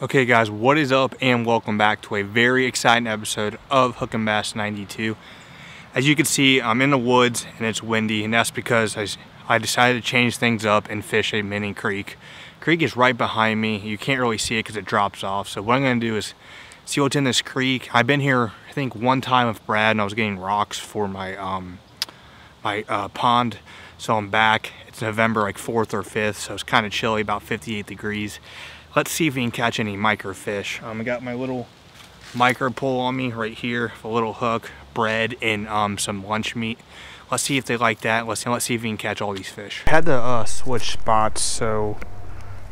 Okay guys, what is up and welcome back to a very exciting episode of Hookin' Bass 92. As you can see, I'm in the woods and it's windy, and that's because I decided to change things up and fish a mini creek. Creek is right behind me. You can't really see it because it drops off. So what I'm going to do is see what's in this creek. I've been here I think one time with Brad and I was getting rocks for my pond. So I'm back. It's November like 4th or 5th, so it's kind of chilly, about 58 degrees. Let's see if we can catch any microfish. I got my little micro pole on me right here, a little hook, bread, and some lunch meat. Let's see if they like that. Let's see if we can catch all these fish. I had to switch spots, so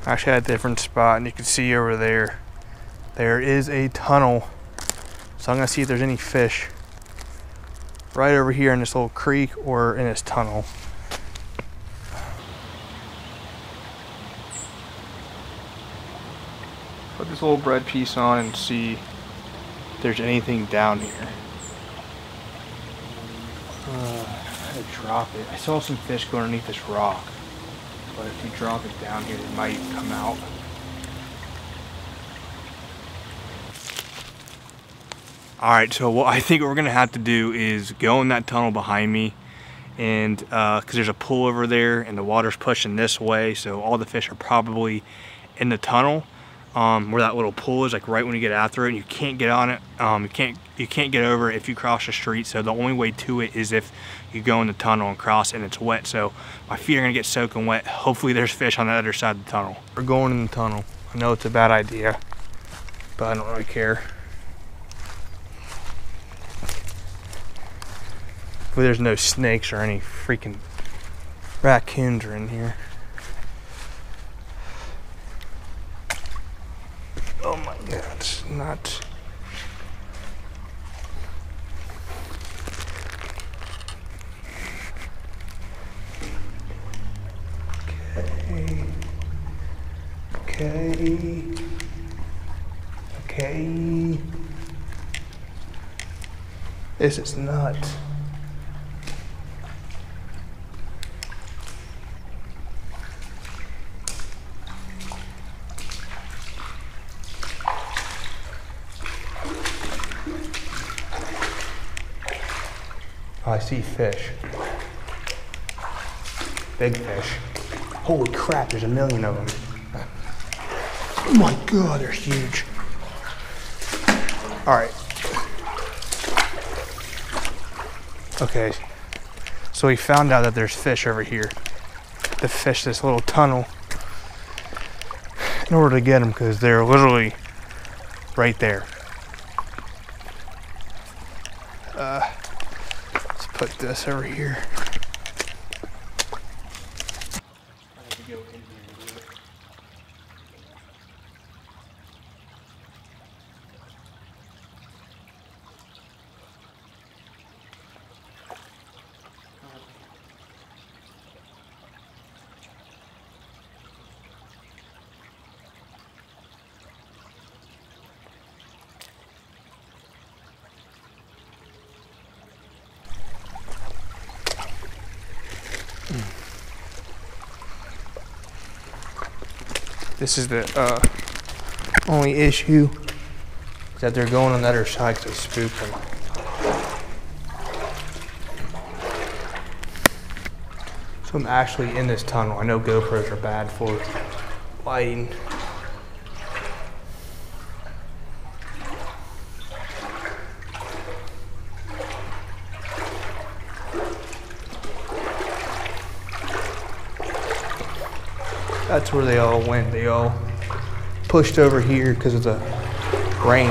I actually had a different spot, and you can see over there, there is a tunnel. So I'm gonna see if there's any fish right over here in this little creek or in this tunnel. Put this little bread piece on and see if there's anything down here. I had to drop it. I saw some fish go underneath this rock, but if you drop it down here, it might come out. Alright, so what I think we're going to have to do is go in that tunnel behind me, and because there's a pool over there and the water's pushing this way, so all the fish are probably in the tunnel. Where that little pool is, like right when you get after it, and you can't get on it. You can't get over it if you cross the street. So the only way to it is if you go in the tunnel and cross, and it's wet. So my feet are gonna get soaking wet. Hopefully there's fish on the other side of the tunnel. We're going in the tunnel. I know it's a bad idea, but I don't really care. Hopefully there's no snakes or any freaking raccoons are in here. Oh my god, it's not. Okay. This is nuts. Oh, I see fish. Big fish. Holy crap, there's a million of them. Oh my god, they're huge. Alright. Okay, so we found out that there's fish over here. To fish this little tunnel in order to get them, because they're literally right there. Put this over here. This is the only issue, is that they're going on the other side to spook them. So I'm actually in this tunnel. I know GoPros are bad for lighting. That's where they all went. They all pushed over here because of the rain.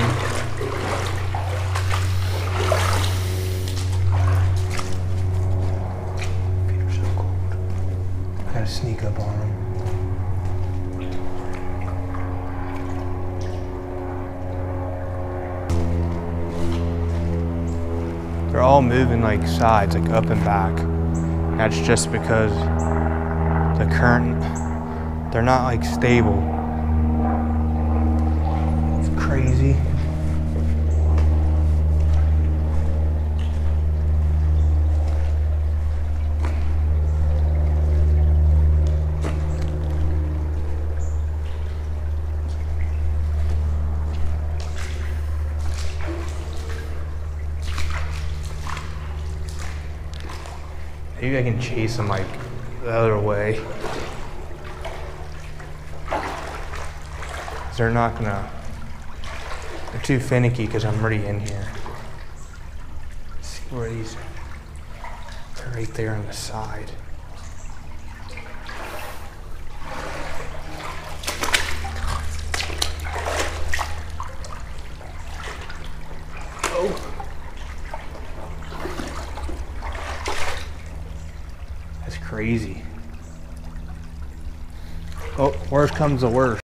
Feet are so cold. I gotta sneak up on them. They're all moving like sides, like up and back. That's just because the current, they're not like stable. It's crazy. Maybe I can chase them like the other way. They're not gonna, they're too finicky because I'm already in here. Let's see where these, they're right there on the side. Oh. That's crazy. Oh, worst comes to worst.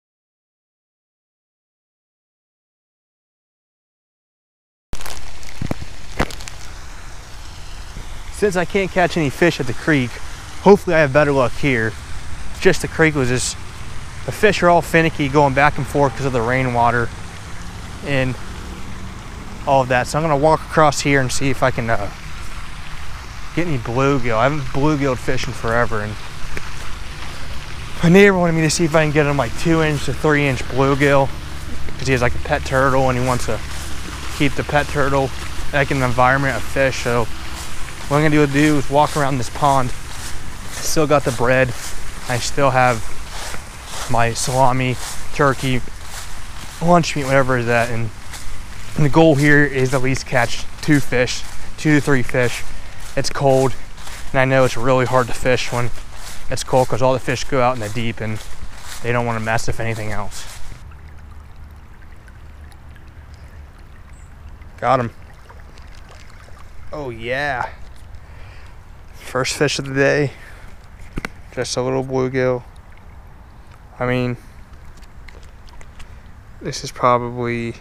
Since I can't catch any fish at the creek, hopefully I have better luck here. Just the creek was just, the fish are all finicky going back and forth because of the rainwater and all of that. So I'm gonna walk across here and see if I can get any bluegill. I haven't bluegilled fishing forever, and my neighbor wanted me to see if I can get him like 2-inch to 3-inch bluegill because he has like a pet turtle and he wants to keep the pet turtle like in an environment of fish. So what I'm gonna do is walk around this pond. I still got the bread. I still have my salami, turkey, lunch meat, whatever is that. And the goal here is at least catch 2 fish, 2 to 3 fish. It's cold, and I know it's really hard to fish when it's cold because all the fish go out in the deep and they don't want to mess with anything else. Got him. Oh yeah. First fish of the day. Just a little bluegill. I mean, this is probably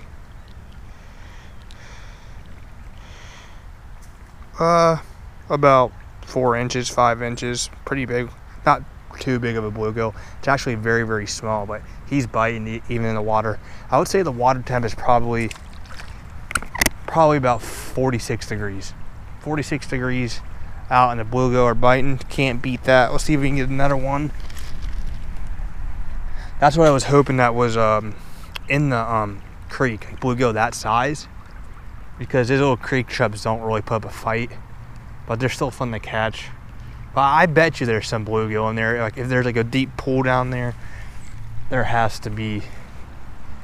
about 4 inches, 5 inches. Pretty big. Not too big of a bluegill. It's actually very, very small, but he's biting even in the water. I would say the water temp is probably about 46 degrees. 46 degrees out, and the bluegill are biting. Can't beat that. Let's see if we can get another one. That's what I was hoping that was in the creek, like bluegill that size, because these little creek chubs don't really put up a fight, but they're still fun to catch. But I bet you there's some bluegill in there. Like if there's like a deep pool down there, there has to be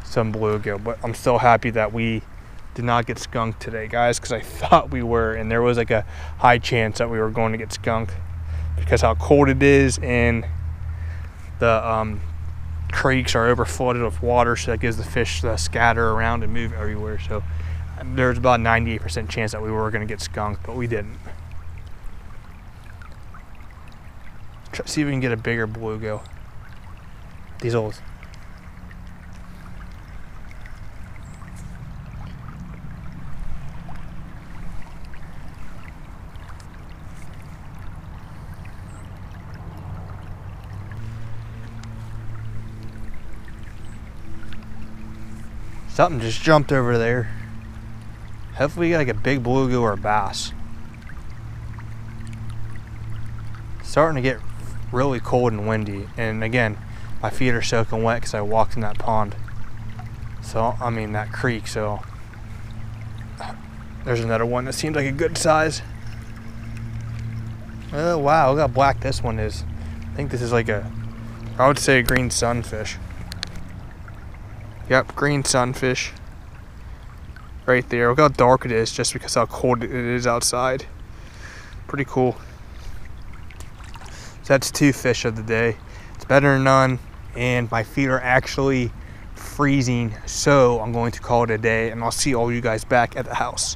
some bluegill. But I'm still happy that we did not get skunked today, guys, because I thought we were, and there was like a high chance that we were going to get skunked because how cold it is, and the creeks are over flooded with water, so that gives the fish to scatter around and move everywhere. So there's about a 98% chance that we were going to get skunked, but we didn't. Try to see if we can get a bigger bluegill. These old. Something just jumped over there. Hopefully we get like a big bluegill or a bass. It's starting to get really cold and windy, and again, my feet are soaking wet because I walked in that pond. So, I mean that creek, so there's another one that seems like a good size. Oh wow, look how black this one is. I think this is like I would say a green sunfish. Yep, green sunfish. Right there. Look how dark it is just because how cold it is outside. Pretty cool. So that's 2 fish of the day. It's better than none, and my feet are actually freezing, so I'm going to call it a day, and I'll see all you guys back at the house.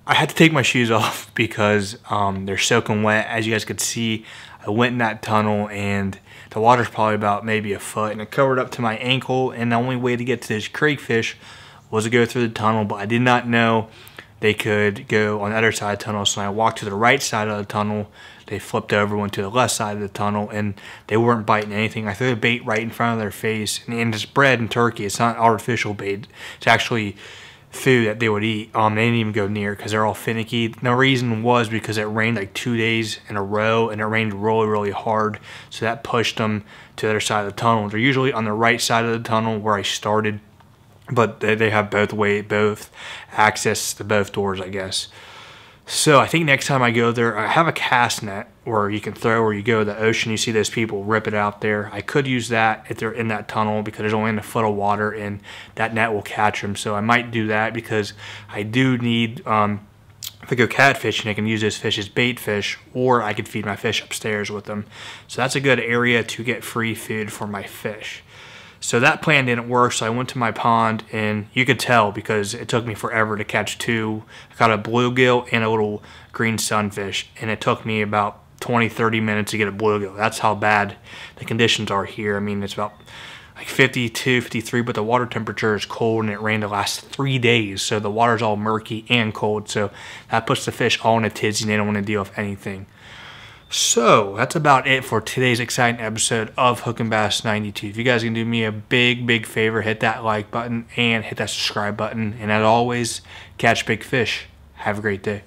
I had to take my shoes off because they're soaking wet. As you guys could see, I went in that tunnel and the water's probably about maybe a foot, and it covered up to my ankle, and the only way to get to this crayfish was to go through the tunnel, but I did not know they could go on the other side of the tunnel. So when I walked to the right side of the tunnel, they flipped over, went to the left side of the tunnel, and they weren't biting anything. I threw the bait right in front of their face, and it's bread and turkey. It's not artificial bait. It's actually food that they would eat. They didn't even go near because they're all finicky. The reason was because it rained like 2 days in a row, and it rained really, really hard, so that pushed them to the other side of the tunnel. They're usually on the right side of the tunnel where I started, but they have both access to both doors, I guess. So I think next time I go there, I have a cast net where you can throw where you go to the ocean. You see those people rip it out there. I could use that if they're in that tunnel because there's only a foot of water and that net will catch them. So I might do that because I do need, if I go catfishing, I can use those fish as bait fish, or I could feed my fish upstairs with them. So that's a good area to get free food for my fish. So that plan didn't work, so I went to my pond, and you could tell because it took me forever to catch two. I caught a bluegill and a little green sunfish, and it took me about 20-30 minutes to get a bluegill. That's how bad the conditions are here. I mean, it's about like 52, 53, but the water temperature is cold, and it rained the last 3 days, so the water's all murky and cold, so that puts the fish all in a tizzy, and they don't want to deal with anything. So that's about it for today's exciting episode of Hookin' Bass 92. If you guys can do me a big favor, hit that like button and hit that subscribe button. And as always, catch big fish. Have a great day.